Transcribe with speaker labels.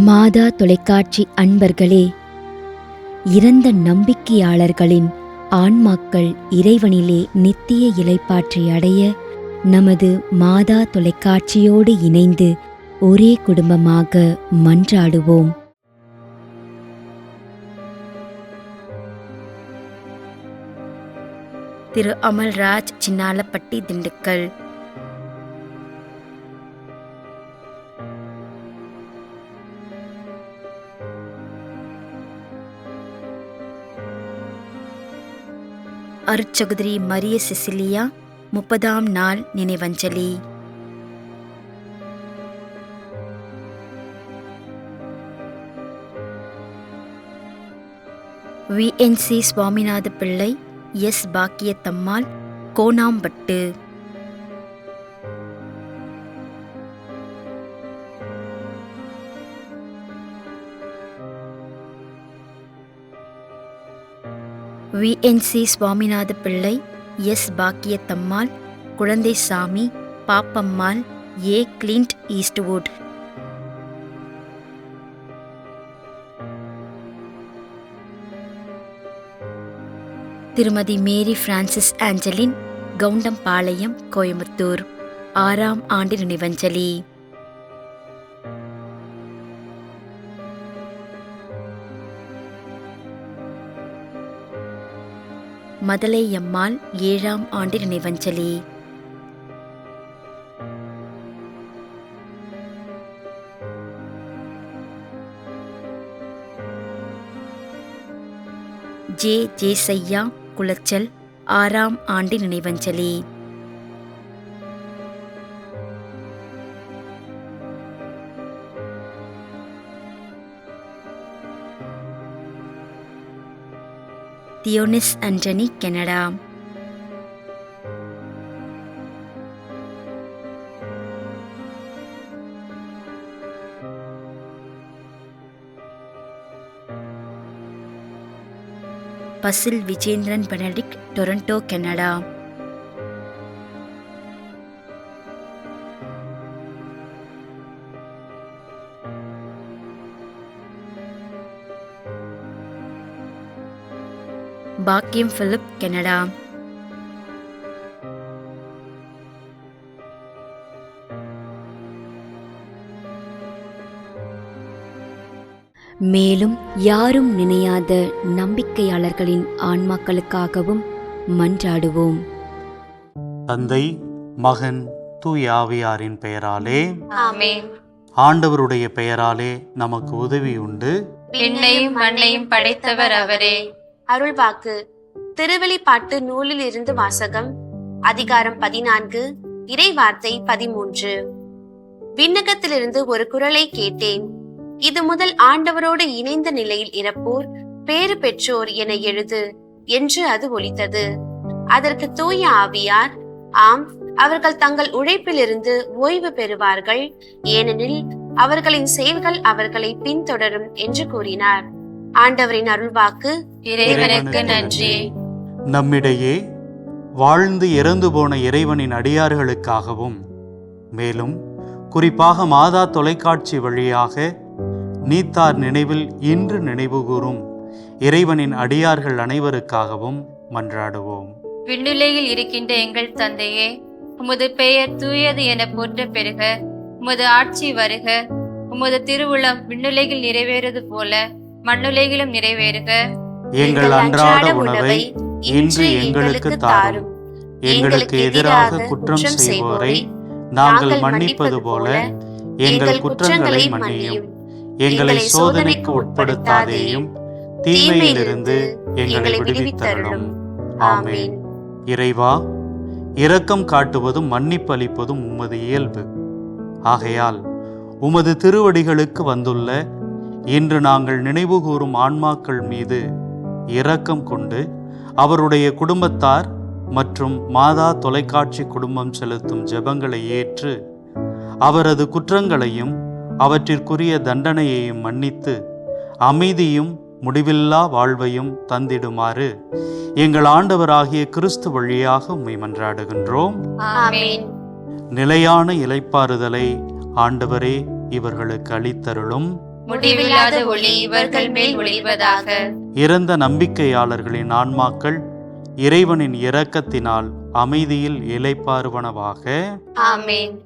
Speaker 1: மாதா தொலைக்காட்சி அன்பர்களே, இறந்த நம்பிக்கையாளர்களின் ஆன்மாக்கள் இறைவனிலே நித்திய இளைப்பாற்றி அடைய நமது மாதா தொலைக்காட்சியோடு இணைந்து ஒரே குடும்பமாக மன்றாடுவோம். திரு அமல்ராஜ், சின்னாலப்பட்டி, திண்டுக்கல். அருட்சகோதரி மரிய செசிலியா 30ஆம் நாள் நினைவஞ்சலி. VNC Swaminatha Pillai, S Bakkiyathammal, கோனாம்பட்டு. VNC Swaminatha Pillai, S Bakkiyathammal, Kuzhandaisamy, Pappammal, A Clint Eastwood. திருமதி Mary Francis Angeline, Kavundampalayam, Coimbatore, 6ஆம் ஆண்டு நினைவஞ்சலி. மதலையம்மாள், 7ஆம் ஆண்டு நினைவஞ்சலி. ஜேசையா, குளச்சல், 6ஆம் ஆண்டு நினைவஞ்சலி. Dionis Antony, Canada. Basil Vijendran Benedict, Toronto, Canada. Bakkiyam Philip, Canada. மேலும் யாரும் நினையாத நம்பிக்கையாளர்களின் ஆன்மாக்களுக்காகவும் மன்றாடுவோம்.
Speaker 2: தந்தை, மகன், தூய ஆவியாரின் பெயராலே
Speaker 3: ஆமென்.
Speaker 2: ஆண்டவருடைய பெயராலே நமக்கு உதவி உண்டு.
Speaker 3: விண்ணையும் மண்ணையும் படைத்தவர் அவரே.
Speaker 4: அருள்வாக்கு. திருவெளிப்பாட்டு நூலில் இருந்து வாசகம். அதிகாரம் 14, இறை வார்த்தை 13. விண்ணகத்திலிருந்து ஒரு குரலை கேட்டேன். இது முதல் ஆண்டவரோடு இணைந்த நிலையில் இறப்போர் பேறு பெற்றோர் என எழுது என்று அது ஒலித்தது. அதற்கு தூய ஆவியார், ஆம், அவர்கள் தங்கள் உழைப்பிலிருந்து ஓய்வு பெறுவார்கள், ஏனெனில் அவர்களின் செயல்கள் அவர்களை பின்தொடரும் என்று கூறினார். ஆண்டவரின் அருள்வாக்கு.
Speaker 3: இறைவனுக்கு நன்றி.
Speaker 2: நம்மிடையே வாழ்ந்து இறந்து போன இறைவனின் அடியார்களுக்காகவும், மேலும் குறிப்பாக மாதா தொலைக்காட்சி வழியாக நீத்தார் நினைவில் இன்று நினைவுகூரும் இறைவனின் அடியார்கள் அனைவருக்காகவும் மன்றாடுவோம்.
Speaker 3: விண்ணுலகில் இருக்கின்ற எங்கள் தந்தையே, உமது பெயர் தூயது என போற்ற பெறுக. உமது ஆட்சி வருக. உமது திருவுளம் விண்ணுலகில் நிறைவேறுவது போல மண்ணுலகிலும் நிறைவேறுக.
Speaker 2: எங்கள் அன்றாட உணவை இன்று எங்களுக்கு தாரும். எங்களுக்கு எதிராக குற்றம் செய்வோரை நாங்கள் மன்னிப்பது போல எங்கள் குற்றங்களை மன்னியும். எங்களை சோதனைக்கு உட்படுத்தாதேயும், தீமையிலிருந்து எங்களை விடுவித்தருளும். ஆமென். இறைவா, இரக்கம் காட்டுவதும் மன்னிப்பு அளிப்பதும் உமது இயல்பு. ஆகையால் உமது திருவடிகளுக்கு வந்துள்ள இன்று நாங்கள் நினைவுகூரும் ஆன்மாக்கள் மீது இரக்கம் கொண்டு அவருடைய குடும்பத்தார் மற்றும் மாதா தொலைக்காட்சி குடும்பம் செலுத்தும் ஜெபங்களை ஏற்று அவரது குற்றங்களையும் அவற்றிற்குரிய தண்டனையையும் மன்னித்து அமைதியும் முடிவில்லா வாழ்வையும் தந்திடுமாறு எங்கள் ஆண்டவராகிய கிறிஸ்து வழியாக உம்மை மன்றாடுகின்றோம்.
Speaker 3: ஆமென்.
Speaker 2: நிலையான இளைப்பாறுதலை ஆண்டவரே இவர்களுக்கு அளித்தருளும்.
Speaker 3: முடிவில்லாத ஒளி இவர்கள் மேல் ஒளிர்வதாக.
Speaker 2: இறந்த நம்பிக்கையாளர்களின் ஆன்மாக்கள் இறைவனின் இரக்கத்தினால் அமைதியில் இளைப்பாறுவனவாக.
Speaker 3: ஆமென்.